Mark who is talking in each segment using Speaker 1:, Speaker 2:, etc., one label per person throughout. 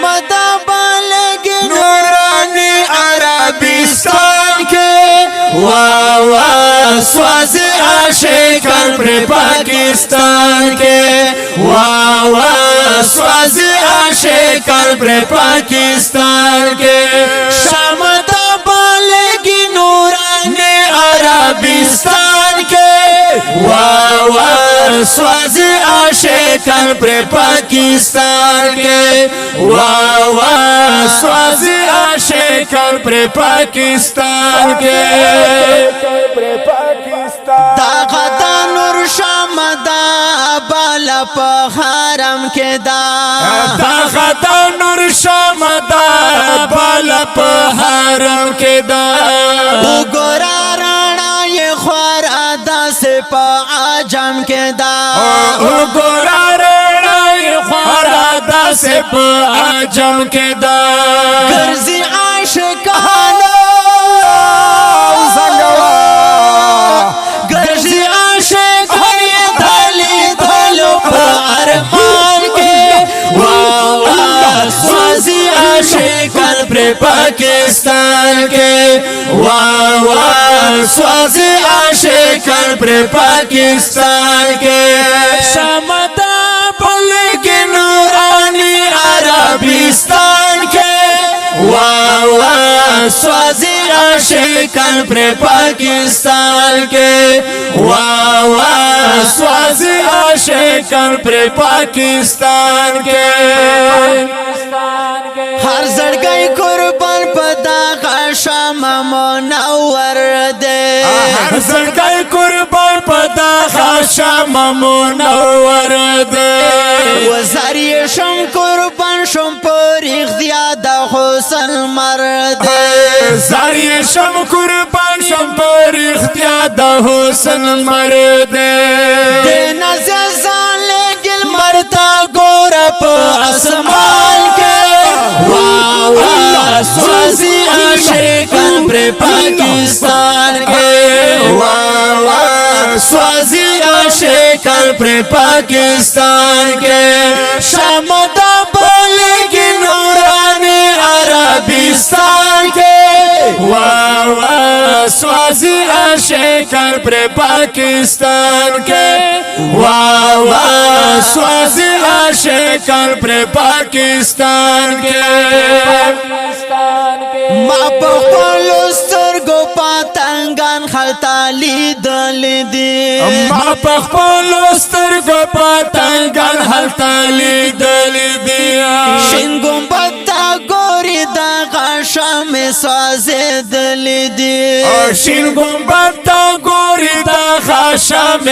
Speaker 1: شمدا بالگی نورانی عربستان کے واہ واہ سوازی عاشقان پر پاکستان کے واہ واہ سوازی عاشقان پر پاکستان کے شمدا بالگی نورانی عربستان کے واہ واہ سوازی عاشقان پر پاکستان کے واہ واہ سوازی عاشقان پر پاکستان کے دا غدا نور شمدا بالا پا حرم کے دا
Speaker 2: غدا نور شمدا بالا پا حرم کے دا
Speaker 1: گورا رانا یہ خوارا دا سے پا عجم کے دا
Speaker 2: گورا رانا یہ خوارا دا سے پا عجم کے دا
Speaker 1: گرزی عاشقانو گرزی عاشقان یہ دھلی دھلو پا ارمان کے واہ واہ سوازی عاشقان پر پاکستان کے واہ واہ سوازی عاشقان پر پاکستان کے
Speaker 2: شمدا
Speaker 1: بالگی نورانی عربستان کے واہ واہ سوازی عاشقان پر پاکستان کے واہ واہ
Speaker 2: سوازی عاشقان پر پاکستان کے
Speaker 1: ہر زڑگئی قربان پدا خشم منور دے
Speaker 2: ہر زڑگئی قربان پدا خشم منور دے
Speaker 1: وزاری شم قربان شم پر اختیاد حسن مرد
Speaker 2: زاری شم قربان شم پر اختیاد حسن مرد
Speaker 1: دینا زیزان لگل مرتا گورا پا اسمان کے واہ واہ سوازی عاشقان پر پاکستان کے واہ واہ سوازی عاشقان پر پاکستان کے شمدا بالگی نورانی عربستان کے
Speaker 2: واہ واہ سوازی عاشقان پر پاکستان کے واہ واہ سوازی عاشقان پر پاکستان کے
Speaker 1: ما پخپلو سترگو پاتنگان خلطا لیدل دی
Speaker 2: ما پخپلو سترگو پاتنگان خلطا لیدل دی
Speaker 1: شین گنبتا گوری دا غشم سازیدل دی
Speaker 2: شین گنبتا گوری دا خشم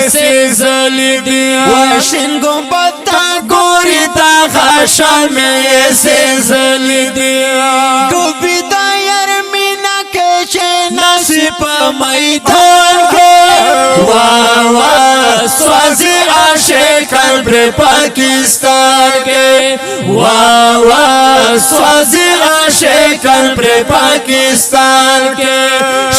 Speaker 2: سیزل دی
Speaker 1: شین گنبتا
Speaker 2: گوری دا خشم سیزل دی
Speaker 1: ڈوبی دا یرمینا کے چے نصیب میدان کے واہ واہ سوازی عاشقان پر پاکستان کے واہ واہ سوازی عاشقان پر پاکستان کے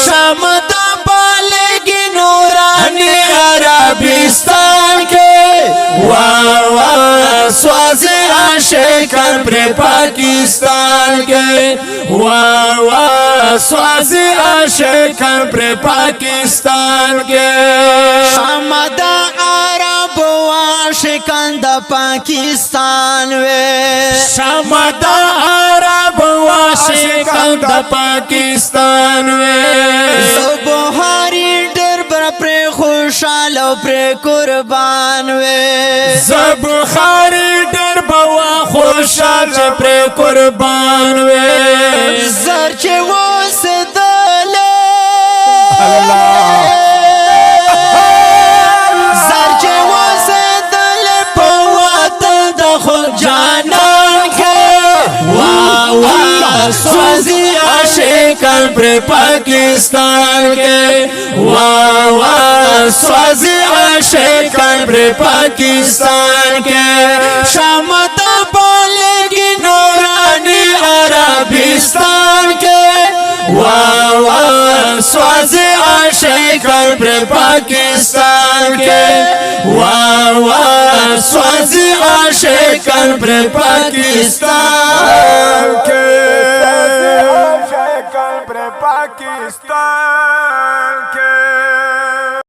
Speaker 1: شمدا بالگی نورانی عربستان کے واہ واہ سوازی عاشقان پر پاکستان کے واہ واہ سوازی عاشقان پر پاکستان کے شمدا عرب عاشقان دا پاکستان وے
Speaker 2: شمدا عرب عاشقان دا پاکستان وے
Speaker 1: بہاری ڈر بر پر خوشحال پر قربان وے
Speaker 2: زب خاری ڈر بوا خوشحال پر قربان وے
Speaker 1: زر چه وسدلے زر چه وسدلے پوات د خود جانان کے واہ واہ سوازی عاشقان پر پاکستان کے واہ واہ سوازی عاشقان پر پاکستان کے شمدا بالگی نورانی عربستان کے واہ واہ سوازی عاشقان پر پاکستان کے واہ واہ سوازی عاشقان پر پاکستان
Speaker 2: پاکستان